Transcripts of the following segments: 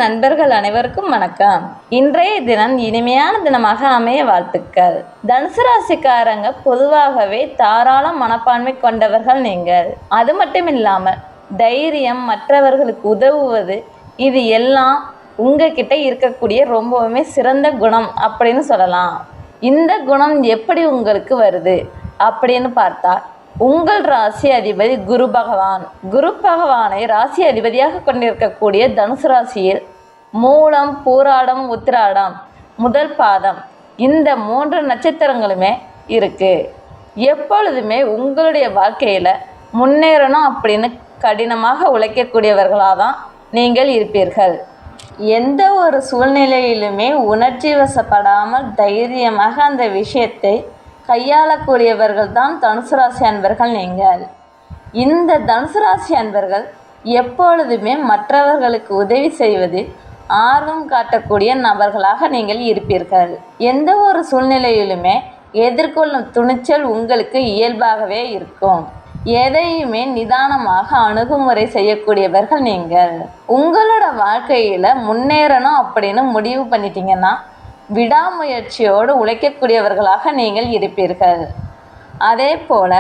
நண்பர்கள் அனைவருக்கும் வணக்கம். இன்றைய தினம் இனிமையான தினமாக அமைய வாழ்த்துக்கள். தனுசு ராசிக்காரங்க பொதுவாகவே தாராள மனப்பான்மை கொண்டவர்கள் நீங்கள். அது மட்டும் இல்லாமல் தைரியம், மற்றவர்களுக்கு உதவுவது, இது எல்லாம் உங்ககிட்ட இருக்கக்கூடிய ரொம்பவுமே சிறந்த குணம் அப்படின்னு சொல்லலாம். இந்த குணம் எப்படி உங்களுக்கு வருது அப்படின்னு பார்த்தா, உங்கள் ராசி அதிபதி குரு பகவான். குரு பகவானை ராசி அதிபதியாக கொண்டிருக்கக்கூடிய தனுசு ராசியில் மூலம், பூராடம், உத்திராடம் முதல் பாதம் இந்த 3 நட்சத்திரங்களுமே இருக்கு. எப்பொழுதுமே உங்களுடைய வாழ்க்கையில் முன்னேறணும் அப்படின்னு கடினமாக உழைக்கக்கூடியவர்களாக தான் நீங்கள் இருப்பீர்கள். எந்த ஒரு சூழ்நிலையிலுமே உணர்ச்சி வசப்படாமல் தைரியமாக அந்த விஷயத்தை கையாளக்கூடியவர்கள் தான் தனுசு ராசி அன்பர்கள் நீங்கள். இந்த தனுசு ராசி அன்பர்கள் எப்பொழுதுமே மற்றவர்களுக்கு உதவி செய்வதில் ஆர்வம் காட்டக்கூடிய நபர்களாக நீங்கள் இருப்பீர்கள். எந்த ஒரு சூழ்நிலையிலுமே எதிர்கொள்ளும் துணிச்சல் உங்களுக்கு இயல்பாகவே இருக்கும். எதையுமே நிதானமாக அணுகுமுறை செய்யக்கூடியவர்கள் நீங்கள். உங்களோட வாழ்க்கையில் முன்னேறணும் அப்படின்னு முடிவு பண்ணிட்டீங்கன்னா விடாமுயற்சியோடு உழைக்கக்கூடியவர்களாக நீங்கள் இருப்பீர்கள். அதே போல்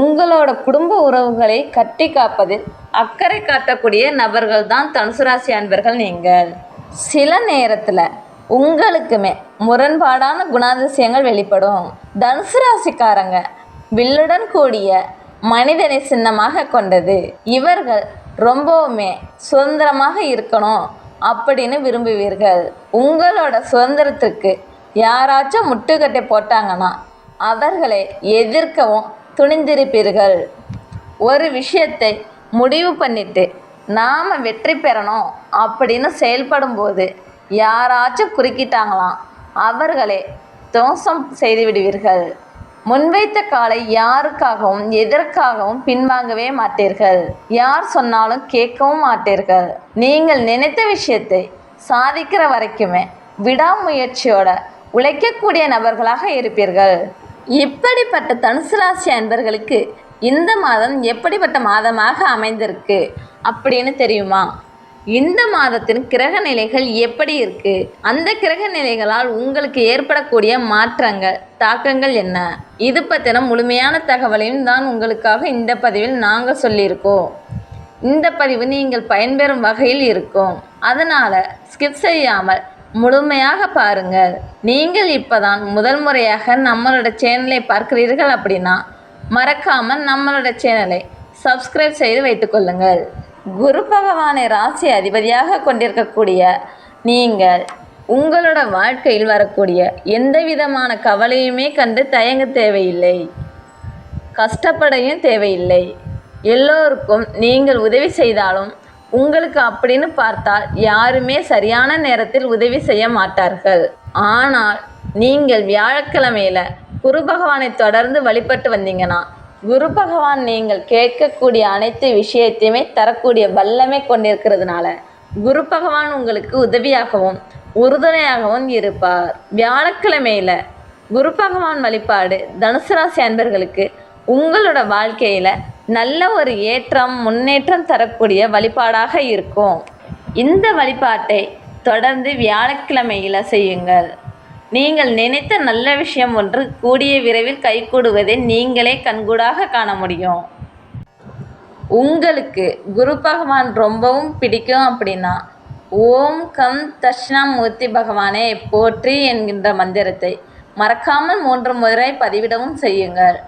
உங்களோட குடும்ப உறவுகளை கட்டி காப்பதில் அக்கறை காட்டக்கூடிய நபர்கள் தான் தனுசு ராசி அன்பர்கள் நீங்கள். சில நேரத்தில் உங்களுக்குமே முரண்பாடான குணாதிசயங்கள் வெளிப்படும். தனுசு ராசிக்காரங்க வில்லுடன் கூடிய மனிதனை சின்னமாக கொண்டது. இவர்கள் ரொம்பவுமே சுதந்திரமாக இருக்கணும் அப்படின்னு விரும்புவீர்கள். உங்களோட சுதந்திரத்துக்கு யாராச்சும் முட்டுக்கட்டை போட்டாங்கன்னா அவர்களை எதிர்க்கவும் துணிந்திருப்பீர்கள். ஒரு விஷயத்தை முடிவு பண்ணிட்டு நாம் வெற்றி பெறணும் அப்படின்னு செயல்படும்போது யாராச்சும் குறுக்கிட்டாங்களாம் அவர்களை துவம்சம் செய்து விடுவீர்கள். முன்வைத்த காலை யாருக்காகவும் எதற்காகவும் பின்வாங்கவே மாட்டீர்கள். யார் சொன்னாலும் கேட்கவும் மாட்டீர்கள். நீங்கள் நினைத்த விஷயத்தை சாதிக்கிற வரைக்குமே விடாமுயற்சியோட உழைக்கக்கூடிய நபர்களாக இருப்பீர்கள். இப்படிப்பட்ட தனுசு ராசி அன்பர்களுக்கு இந்த மாதம் எப்படிப்பட்ட மாதமாக அமைந்திருக்கு அப்படின்னு தெரியுமா? இந்த மாதத்தின் கிரக நிலைகள் எப்படி இருக்குது, அந்த கிரக நிலைகளால் உங்களுக்கு ஏற்படக்கூடிய மாற்றங்கள், தாக்கங்கள் என்ன, இது பற்றின முழுமையான தகவலையும் தான் உங்களுக்காக இந்த பதிவில் நாங்கள் சொல்லியிருக்கோம். இந்த பதிவு நீங்கள் பயன்பெறும் வகையில் இருக்கும். அதனால் ஸ்கிப் செய்யாமல் முழுமையாக பாருங்கள். நீங்கள் இப்போ தான் முதல் முறையாக நம்மளோட சேனலை பார்க்கிறீர்கள் அப்படின்னா மறக்காமல் நம்மளோட சேனலை சப்ஸ்கிரைப் செய்து வைத்துக்கொள்ளுங்கள். குரு பகவானை ராசி அதிபதியாக கொண்டிருக்கக்கூடிய நீங்கள் உங்களோட வாழ்க்கையில் வரக்கூடிய எந்த விதமான கவலையுமே கண்டு தயங்க தேவையில்லை, கஷ்டப்படையும் தேவையில்லை. எல்லோருக்கும் நீங்கள் உதவி செய்தாலும் உங்களுக்கு அப்படின்னு பார்த்தால் யாருமே சரியான நேரத்தில் உதவி செய்ய மாட்டார்கள். ஆனால் நீங்கள் வியாழக்கிழமையில் குரு பகவானை தொடர்ந்து வழிபட்டு வந்தீங்கன்னா குரு பகவான் நீங்கள் கேட்கக்கூடிய அனைத்து விஷயத்தையுமே தரக்கூடிய வல்லமை கொண்டிருக்கிறதுனால குரு பகவான் உங்களுக்கு உதவியாகவும் உறுதுணையாகவும் இருப்பார். வியாழக்கிழமையில் குரு பகவான் வழிபாடு தனுசு ராசி அன்பர்களுக்கு உங்களோட வாழ்க்கையில் நல்ல ஒரு ஏற்றம், முன்னேற்றம் தரக்கூடிய வழிபாடாக இருக்கும். இந்த வழிபாட்டை தொடர்ந்து வியாழக்கிழமையில் செய்யுங்கள். நீங்கள் நினைத்த நல்ல விஷயம் ஒன்று கூடிய விரைவில் கைகூடுவதை நீங்களே கண்கூடாக காண முடியும். உங்களுக்கு குரு பகவான் ரொம்பவும் பிடிக்கும் அப்படின்னா ஓம் கம் தட்சிணாமூர்த்தி பகவானே போற்றி என்கின்ற மந்திரத்தை மறக்காமல் 3 முறை பதிவிடவும் செய்யுங்கள்.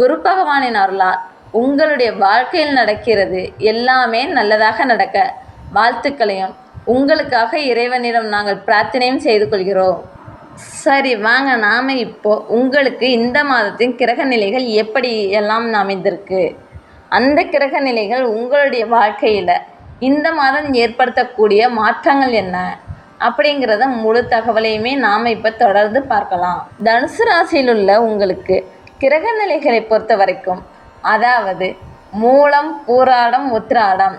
குரு பகவானின் அருளால் உங்களுடைய வாழ்க்கையில் நடக்கிறது எல்லாமே நல்லதாக நடக்க வாழ்த்துக்களையும் உங்களுக்காக இறைவனிடம் நாங்கள் பிரார்த்தனையும் செய்து கொள்கிறோம். சரி, வாங்க நாம் இப்போ உங்களுக்கு இந்த மாதத்தின் கிரக நிலைகள் எப்படி எல்லாம் அமைந்திருக்கு, அந்த கிரக நிலைகள் உங்களுடைய வாழ்க்கையில் இந்த மாதம் ஏற்படுத்தக்கூடிய மாற்றங்கள் என்ன அப்படிங்கிறத முழு தகவலையுமே நாம் இப்போ தொடர்ந்து பார்க்கலாம். தனுசு ராசியில் உள்ள உங்களுக்கு கிரக நிலைகளை பொறுத்த வரைக்கும், அதாவது மூலம், பூராடம், உத்திராடம்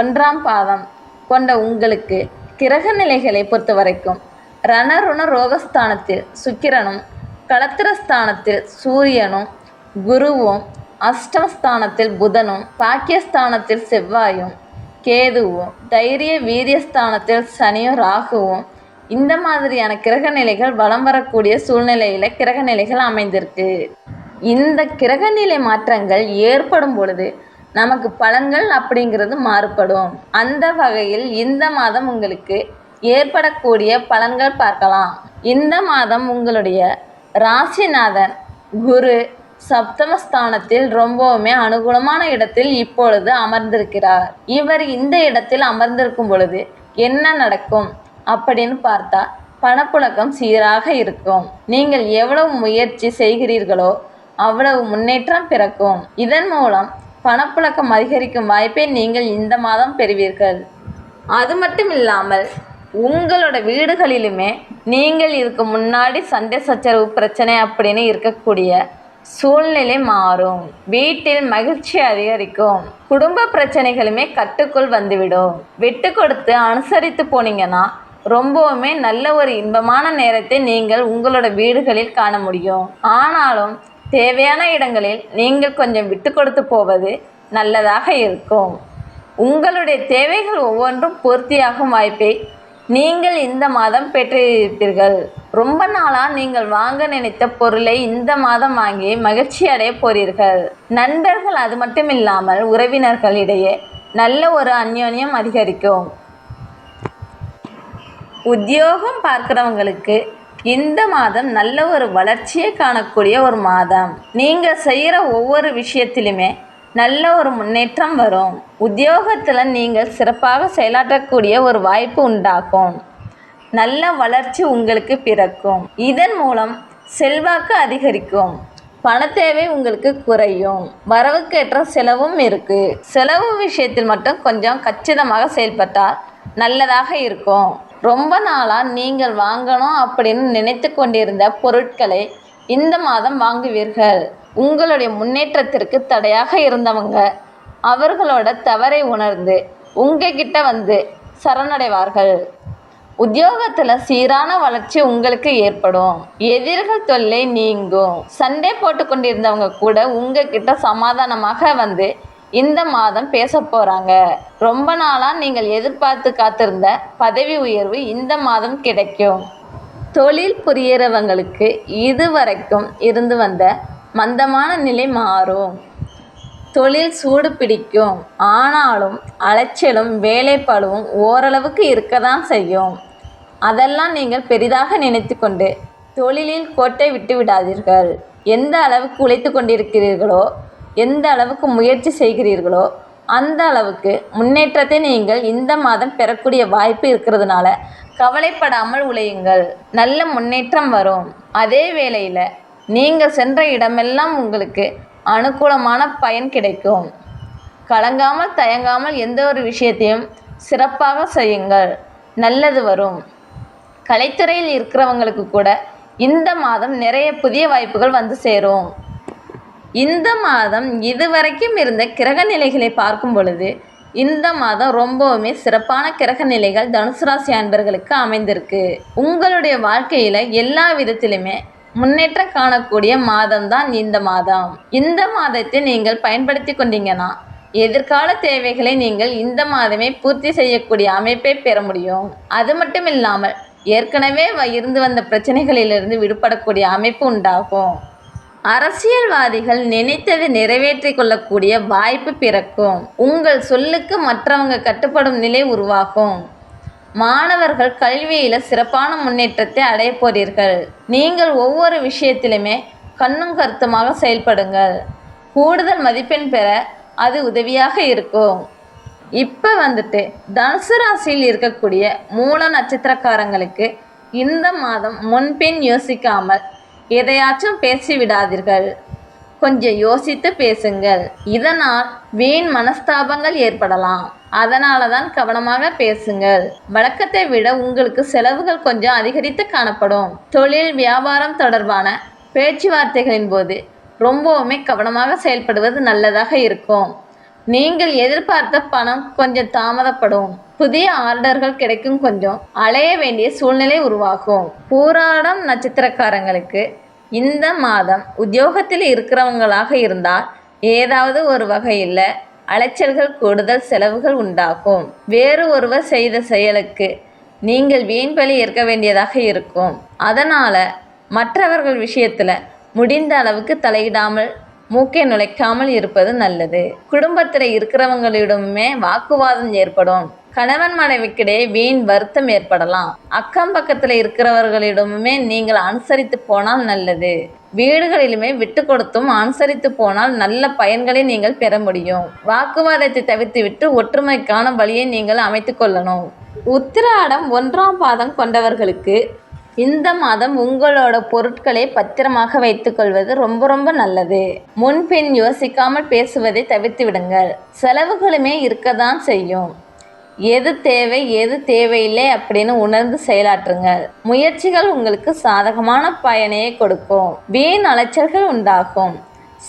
1ஆம் பாதம் கொண்ட உங்களுக்கு கிரக நிலைகளை பொறுத்த வரைக்கும் ரணருண ரோகஸ்தானத்தில் சுக்கிரனும், களத்திரஸ்தானத்தில் சூரியனும், குருவும், அஷ்டமஸ்தானத்தில் புதனும், பாக்கியஸ்தானத்தில் செவ்வாயும், கேதுவும் தைரிய வீரியஸ்தானத்தில் சனியும் ராகுவும் இந்த மாதிரியான கிரக நிலைகள் வலம் வரக்கூடிய சூழ்நிலையில் கிரக நிலைகள் அமைந்திருக்கு. இந்த கிரகநிலை மாற்றங்கள் ஏற்படும் பொழுது நமக்கு பலன்கள் அப்படிங்கிறது மாறுபடும். அந்த வகையில் இந்த மாதம் உங்களுக்கு ஏற்படக்கூடிய பலன்கள் பார்க்கலாம். இந்த மாதம் உங்களுடைய ராசிநாதன் குரு சப்தமஸ்தானத்தில் ரொம்பவுமே அனுகூலமான இடத்தில் இப்பொழுது அமர்ந்திருக்கிறார். இவர் இந்த இடத்தில் அமர்ந்திருக்கும் பொழுது என்ன நடக்கும் அப்படின்னு பார்த்தா பணப்புழக்கம் சீராக இருக்கும். நீங்கள் எவ்வளவு முயற்சி செய்கிறீர்களோ அவ்வளவு முன்னேற்றம் பிறக்கும். இதன் மூலம் பணப்புழக்கம் அதிகரிக்கும் வாய்ப்பை நீங்கள் இந்த மாதம் பெறுவீர்கள். அது மட்டும் இல்லாமல் உங்களோட வீடுகளிலுமே நீங்கள் இதுக்கு முன்னாடி சண்டை சச்சரவு பிரச்சனை அப்படின்னு இருக்கக்கூடிய சூழ்நிலை மாறும். வீட்டில் மகிழ்ச்சி அதிகரிக்கும். குடும்ப பிரச்சனைகளுமே கட்டுக்குள் வந்துவிடும். விட்டு கொடுத்து அனுசரித்து போனீங்கன்னா ரொம்பவுமே நல்ல ஒரு இன்பமான நேரத்தை நீங்கள் உங்களோட வீடுகளில் காண முடியும். ஆனாலும் தேவையான இடங்களில் நீங்கள் கொஞ்சம் விட்டு கொடுத்து போவது நல்லதாக இருக்கும். உங்களுடைய தேவைகள் ஒவ்வொன்றும் பூர்த்தியாகும் வாய்ப்பை நீங்கள் இந்த மாதம் பெற்றிருப்பீர்கள். ரொம்ப நாளாக நீங்கள் வாங்க நினைத்த பொருளை இந்த மாதம் வாங்கி மகிழ்ச்சி அடைய போறீர்கள். நண்பர்கள் அது மட்டும் இல்லாமல் உறவினர்களிடையே நல்ல ஒரு அந்யோன்யம் அதிகரிக்கும். உத்தியோகம் பார்க்குறவங்களுக்கு இந்த மாதம் நல்ல ஒரு வளர்ச்சியை காணக்கூடிய ஒரு மாதம். நீங்கள் செய்கிற ஒவ்வொரு விஷயத்திலுமே நல்ல ஒரு முன்னேற்றம் வரும். உத்தியோகத்தில் நீங்கள் சிறப்பாக செயலாற்றக்கூடிய ஒரு வாய்ப்பு உண்டாகும். நல்ல வளர்ச்சி உங்களுக்கு பிறக்கும். இதன் மூலம் செல்வாக்கு அதிகரிக்கும். பண தேவை உங்களுக்கு குறையும். வரவுக்கேற்ற செலவும் இருக்குது. செலவு விஷயத்தில் மட்டும் கொஞ்சம் கச்சிதமாக செயல்பட்டால் நல்லதாக இருக்கும். ரொம்ப நாளாக நீங்கள் வாங்கணும் அப்படின்னு நினைத்து கொண்டிருந்த பொருட்களை இந்த மாதம் வாங்குவீர்கள். உங்களுடைய முன்னேற்றத்திற்கு தடையாக இருந்தவங்க அவர்களோட தவறை உணர்ந்து உங்ககிட்ட வந்து சரணடைவார்கள். உத்தியோகத்தில் சீரான வளர்ச்சி உங்களுக்கு ஏற்படும். எதிரிகள் தொல்லை நீங்கும். சண்டை போட்டு கொண்டிருந்தவங்க கூட உங்ககிட்ட சமாதானமாக வந்து இந்த மாதம் பேச போகிறாங்க. ரொம்ப நாளாக நீங்கள் எதிர்பார்த்து காத்திருந்த பதவி உயர்வு இந்த மாதம் கிடைக்கும். தொழில் புரியறவங்களுக்கு இதுவரைக்கும் இருந்து வந்த மந்தமான நிலை மாறும். தொழில் சூடு பிடிக்கும். ஆனாலும் அலைச்சலும் வேலைப்பளுவும் ஓரளவுக்கு இருக்க தான் செய்யும். அதெல்லாம் நீங்கள் பெரிதாக நினைத்து கொண்டு தொழிலில் கோட்டை விட்டு விடாதீர்கள். எந்த அளவுக்கு உழைத்து கொண்டிருக்கிறீர்களோ எந்த அளவுக்கு முயற்சி செய்கிறீர்களோ அந்த அளவுக்கு முன்னேற்றத்தை நீங்கள் இந்த மாதம் பெறக்கூடிய வாய்ப்பு இருக்கிறதுனால கவலைப்படாமல் உழையுங்கள். நல்ல முன்னேற்றம் வரும். அதே வேளையில் நீங்கள் சென்ற இடமெல்லாம் உங்களுக்கு அனுகூலமான பயன் கிடைக்கும். கலங்காமல் தயங்காமல் எந்த ஒரு விஷயத்தையும் சிறப்பாக செய்யுங்கள். நல்லது வரும். கலைத்துறையில் இருக்கிறவங்களுக்கு கூட இந்த மாதம் நிறைய புதிய வாய்ப்புகள் வந்து சேரும். இந்த மாதம் இதுவரைக்கும் இருந்த கிரக நிலைகளை பார்க்கும் பொழுது இந்த மாதம் ரொம்பவுமே சிறப்பான கிரக நிலைகள் தனுசு ராசி அன்பர்களுக்கு அமைந்திருக்கு. உங்களுடைய வாழ்க்கையில் எல்லா விதத்திலுமே முன்னேற்றம் காணக்கூடிய மாதம்தான் இந்த மாதம். இந்த மாதத்தை நீங்கள் பயன்படுத்தி கொண்டீங்கன்னா எதிர்கால தேவைகளை நீங்கள் இந்த மாதமே பூர்த்தி செய்யக்கூடிய அமைப்பை பெற முடியும். அது மட்டும் இல்லாமல் ஏற்கனவே இருந்து வந்த பிரச்சனைகளிலிருந்து விடுபடக்கூடிய அமைப்பு உண்டாகும். அரசியல்வாதிகள் நினைத்ததை நிறைவேற்றி கொள்ளக்கூடிய வாய்ப்பு பிறக்கும். உங்கள் சொல்லுக்கு மற்றவங்க கட்டுப்படும் நிலை உருவாகும். மாணவர்கள் கல்வியில் சிறப்பான முன்னேற்றத்தை அடைய போறீர்கள். நீங்கள் ஒவ்வொரு விஷயத்திலுமே கண்ணும் கருத்துமாக செயல்படுங்கள். கூடுதல் மதிப்பெண் பெற அது உதவியாக இருக்கும். இப்போ தனுசு ராசியில் இருக்கக்கூடிய மூல நட்சத்திரக்காரங்களுக்கு இந்த மாதம் முன்பின் யோசிக்காமல் எதையாச்சும் பேசி விடாதீர்கள். கொஞ்சம் யோசித்து பேசுங்கள். இதனால் வீண் மனஸ்தாபங்கள் ஏற்படலாம். அதனால தான் கவனமாக பேசுங்கள். வழக்கத்தை விட உங்களுக்கு செலவுகள் கொஞ்சம் அதிகரித்து காணப்படும். தொழில் வியாபாரம் தொடர்பான பேச்சுவார்த்தைகளின் போது ரொம்பவுமே கவனமாக செயல்படுவது நல்லதாக இருக்கும். நீங்கள் எதிர்பார்த்த பணம் கொஞ்சம் தாமதப்படும். புதிய ஆர்டர்கள் கிடைக்கும். கொஞ்சம் அலைய வேண்டிய சூழ்நிலை உருவாகும். பூராடம் நட்சத்திரக்காரங்களுக்கு இந்த மாதம் உத்தியோகத்தில் இருக்கிறவங்களாக இருந்தால் ஏதாவது ஒரு வகையில் அலைச்சல்கள் கூடுதல் செலவுகள் உண்டாகும். வேறு ஒருவர் செய்த செயலுக்கு நீங்கள் வீண் பழி ஏற்க வேண்டியதாக இருக்கும். அதனால மற்றவர்கள் விஷயத்துல முடிந்த அளவுக்கு தலையிடாமல் மூக்கை நுழைக்காமல் இருப்பது நல்லது. குடும்பத்தில் இருக்கிறவங்களிடமே வாக்குவாதம் ஏற்படும். கணவன் மனைவிக்கிடையே வீண் வருத்தம் ஏற்படலாம். அக்கம் பக்கத்தில் இருக்கிறவர்களிடமுமே நீங்கள் அனுசரித்து போனால் நல்லது. வீடுகளிலுமே விட்டு கொடுத்தும் அனுசரித்து போனால் நல்ல பயன்களை நீங்கள் பெற முடியும். வாக்குவாதத்தை தவிர்த்துவிட்டு ஒற்றுமைக்கான வழியை நீங்கள் அமைத்து கொள்ளணும். உத்திராடம் 1ஆம் பாதம் கொண்டவர்களுக்கு இந்த மாதம் உங்களோட பொருட்களை பத்திரமாக வைத்துக்கொள்வது ரொம்ப நல்லது. முன்பின் யோசிக்காமல் பேசுவதை தவிர்த்து விடுங்கள். செலவுகளுமே இருக்கதான் செய்யும். எது தேவை எது தேவையில்லை அப்படின்னு உணர்ந்து செயலாற்றுங்கள். முயற்சிகள் உங்களுக்கு சாதகமான பயனையே கொடுக்கும். வீண் அலைச்சல்கள் உண்டாகும்.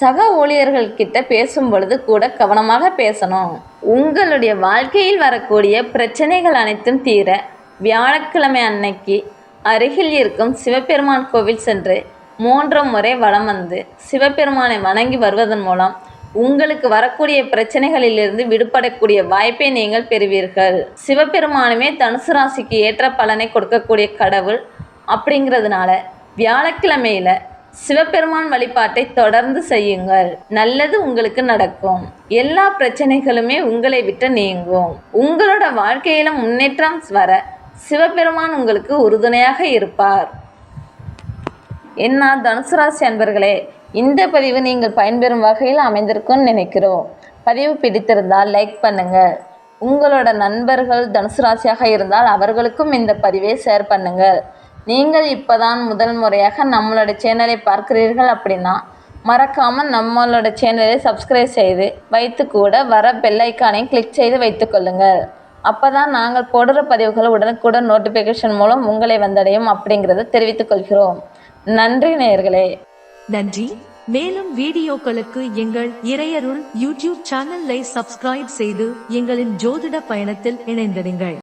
சக ஊழியர்கள் கிட்ட பேசும் பொழுது கூட கவனமாக பேசணும். உங்களுடைய வாழ்க்கையில் வரக்கூடிய பிரச்சனைகள் அனைத்தும் தீர வியாழக்கிழமை அன்னைக்கு அருகில் இருக்கும் சிவபெருமான் கோவில் சென்று 3 முறை வலம் வந்து சிவபெருமானை வணங்கி வருவதன் மூலம் உங்களுக்கு வரக்கூடிய பிரச்சனைகளிலிருந்து விடுபடக்கூடிய வாய்ப்பை நீங்கள் பெறுவீர்கள். சிவபெருமானுமே தனுசு ராசிக்கு ஏற்ற பலனை கொடுக்கக்கூடிய கடவுள் அப்படிங்கிறதுனால வியாழக்கிழமையில சிவபெருமான் வழிபாட்டை தொடர்ந்து செய்யுங்கள். நல்லது உங்களுக்கு நடக்கும். எல்லா பிரச்சனைகளுமே உங்களை விட்டு நீங்கும். உங்களோட வாழ்க்கையில முன்னேற்றம் வர சிவபெருமான் உங்களுக்கு உறுதுணையாக இருப்பார். என்ன தனுசு ராசி அன்பர்களே, இந்த பதிவு நீங்கள் பயன்பெறும் வகையில் அமைந்திருக்கும்னு நினைக்கிறோம். பதிவு பிடித்திருந்தால் லைக் பண்ணுங்க. உங்களோட நண்பர்கள் தனுசு ராசியாக இருந்தால் அவர்களுக்கும் இந்த பதிவை ஷேர் பண்ணுங்க. நீங்கள் இப்போதான் முதல் முறையாக நம்மளோட சேனலை பார்க்கிறீர்கள் அப்படின்னா மறக்காமல் நம்மளோட சேனலை சப்ஸ்கிரைப் செய்து வைத்து கூட வர பெல் ஐக்கானை கிளிக் செய்து வைத்துக்கொள்ளுங்கள். அப்போ தான் நாங்கள் போடுற பதிவுகள் உடனுக்குடன் நோட்டிஃபிகேஷன் மூலம் உங்களை வந்தடையும் அப்படிங்கிறத தெரிவித்துக் கொள்கிறோம். நன்றி நேயர்களே. நன்றி. மேலும் வீடியோக்களுக்கு எங்கள் இறையருள் யூடியூப் சேனலை சப்ஸ்கிரைப் செய்து எங்களின் ஜோதிட பயணத்தில் இணைந்திருங்கள்.